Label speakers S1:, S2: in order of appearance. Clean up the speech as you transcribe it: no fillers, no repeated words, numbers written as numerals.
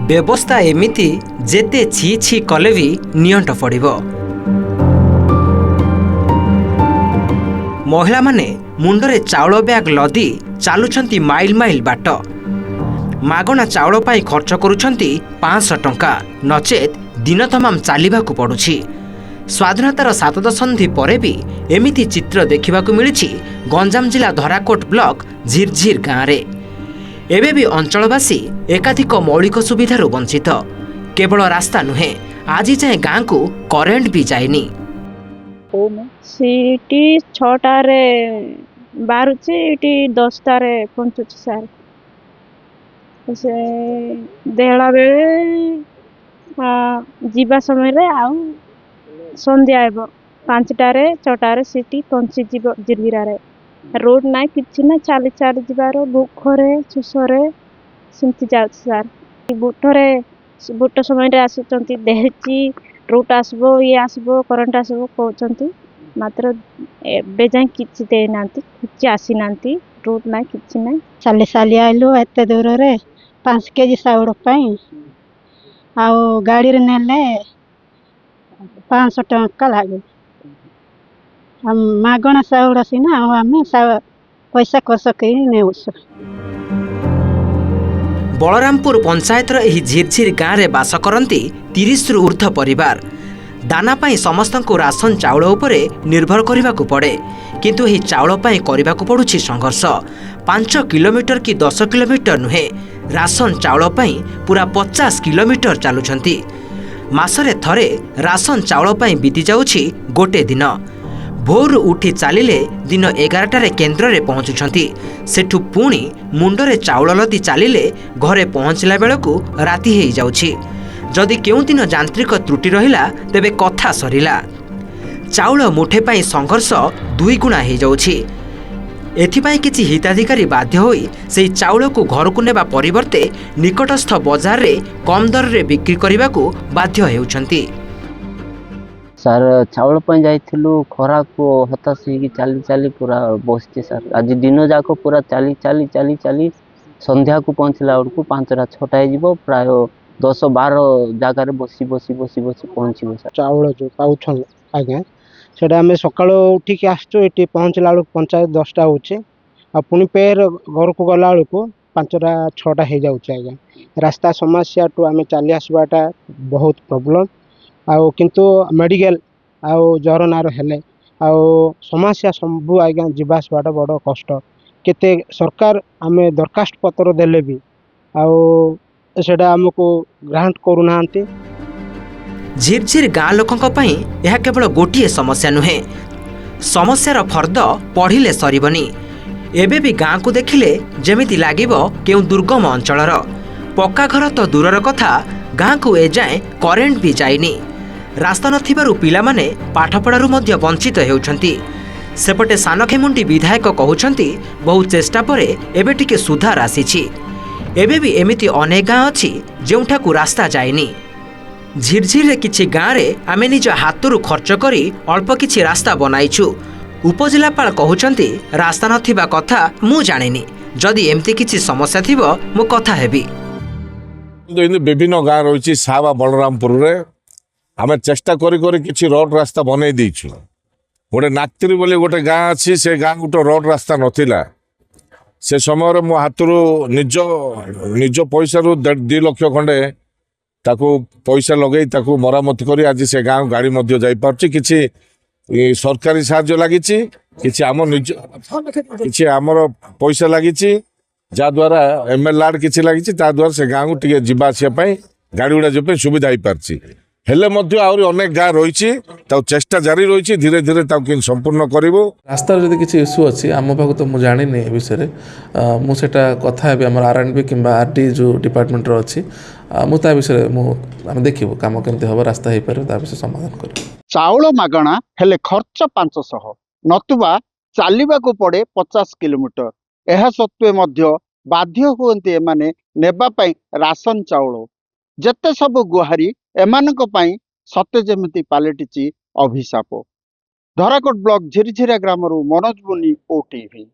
S1: व्यवस्था एमिति जेते छी छी कले भी नियंट पड़िबो। महिला माने मुंडरे चाउल बैग लदी चालुछंती माइल माइल बाट। मागणा चाउल पाई खर्च करुछंती 500 टंका, नचेत दिन तमाम चालिबाकु पड़ुछि। स्वाधीनतार 7 दशंधि परे भी एमिति चित्र देखिबाकु मिलिछि गंजाम जिला धराकोट ब्लॉक झिरझिर गाँव रे। एबे भी अंचलवासी एकाधिक मौलिक सुविधारु वंचित। केवल रास्ता नुहे, आज जाए गाँव को करेन्ट भी जाइनी।
S2: सीटी 6टारे बारुछि, इटी 10टारे पहुंचुछि सर। से देहला बेले जीवा समय रे आउ संध्या आइब 5टारे 6टारे सीटी पहुंची जीव जिरगिरा रे। रोड ना किछि ना, चाली चाली जीवार भूखरे सुसरे सिंति जाउछि सर। बुट समय रे आसुचंती देहची रूट आसबो, ये आसबो, करंट आसबो कहउचंती, मात्र एबे जाय किछि दे नांती, किछि आसी नांती, रूट ना किछि ना।
S3: साली साली आइलु एते दूर रे 5 केजी साउड पाई आउ गाड़ी रे नेले 500 टंका लागे। हम मागणा साउड सिना आमे पैसा खर्च करी नेउसु।
S1: बलरामपुर पंचायतर एही झिरझिर गाँव रे बास करती 30 रु ऊर्ध्व परिवार। दाना पाई समस्तंकु राशन चाउल उपरे निर्भर करिबाकु पड़े, किंतु एही चाउल पाई करिबाकु पड़ुछि संघर्ष। 5 किलोमीटर कि 10 किलोमीटर नुहे, राशन चाउल पाई पूरा 50 किलोमीटर चालुछंती। मासरे थरे राशन चाउल पाई बीती जाउछि गोटे दिन। भोर उठी चलिले दिन 11टारे केन्द्र रे पहुंचुछंती, सेठु पुणी मुंडरे चाउल लदी चलिले घरे पहुंचला बेलकु राति हेई जाउछि। जदि केउ दिन यांत्रिक त्रुटि रहिला तेबे कथा सरिला। चाउल मुठे पाई संघर्ष 2 गुणा हेई जाउछि। एथिपाई किछि हिताधिकारी बाध्य होई सेही चाउल को घर को नेबा परिवर्ते निकटस्थ बाजार रे कम दर रे बिक्री करिबाकू बाध्य हेउछंती।
S4: सर चाउल पर जाइथिलु खरा को हताश होगी चली चली पूरा बसचे सर। आज दिन जाक पूरा चली चली चली चली संध्या को पहुँचला बेलू 5टा 6टा हो प्राय 10-12 जगार बसी बसी बसी बसी पहुँचब सर।
S5: चाउल जो पाउछन आज्ञा से सकाल उठिक आसचु ये पहुँचला बेलू पंचायत 10टा होचे आ पुणी पेर घर को गला बेलू 5टा 6टा हो जाऊे। आज्ञा रास्ता समस्या टू आम चली आसवाटा बहुत प्रोब्लेम आउ किंतु मेडिकल आउ जर नार हेले आउ समस्या सबू आज्ञा जावासवाटा बड़ कष्ट। केते सरकार आमे दरखास्त पत्र देले भी आउ सेटा हमको ग्रांट करूना।
S1: झिरझिर गाँ लोकंक पई यह केवल गोटिए समस्या नुहे, समस्यार फर्द पढ़िले सरिबनी। एबे भी गाँ को देखिले जेमिति लागिबो केउ दुर्गम अंचलर। पक्का घर तो दूरर कथा, गाँ को एजाए करेन्ट भी जाइनी। रास्ता नथिबारु पिला माने पाठपढ़ारु मध्य वंचित हेउछंती। सेपटे सानखेमुंडी विधायक कहउछंती बहु चेष्टा परे एबे टिके सुधार आसीछि। एबे भी एमिति अनेक गाँ अछि जेउठाकु रास्ता जाइनी। झिरझिर रे किछि गाँ रे आमे निज हातरु खर्च करी अल्प किछि रास्ता बनाइछु। उपजिलापाल कहउछंती रास्ता नथिबा कथा मु जानिनी, जदि एमती किछि समस्या थिबो मु कथा हेबी।
S6: विभिन्न गाँ रही सावा बलरामपुर रे आम चेष्टा करी किसी रोड रास्ता बनई देचु। गोटे नाक्तिरी बोली गोटे गाँ अच्छी, से गाँ गोटे रोड रास्ता नथिला। से समय मो हाथरू निज निज पैसा रु 2 लाख खंडे ताकू पैसा लगे ताकू मरामती करी आज से गाँ गाड़ी मध्य जाई पारछि। किछि सरकारी साहाय्य लागिछि, किछि आम निज किछि आमर पैसा लागिछि, जा द्वारा एमएलआर किछि लागिछि, ता द्वारा से गाँ को टिके जिबा आसिया पई गाड़ी गुडा जे सुविधा होई पारछि। हेले मध्य आउरी अनेक गाँ रही चेष्टा जारी रही, धीरे धीरे संपूर्ण करूँ।
S7: रास्तार जब किसी इश्यू अच्छी आम पाक तो मुझे जानी ए विषय मुझे कथा है आम R&B कि RD जो डिपार्टमेंट अच्छी मुझे विषय आम देखू कम केमती हम रास्ता हो पारे विषय समाधान कर।
S8: चाउल मागणा हेले खर्च 500 नतुबा चलने को पड़े 50 किलोमीटर। यह सत्वे मध्य बाध्य हुए एमाने नेबा पई राशन चाउल जेते सब गुहारी एमानक पई सत्य जेमिति पालटिची अभिशाप। धराकोट ब्लॉक झिरझिरा ग्रामरू मनोज मुनि, OTV।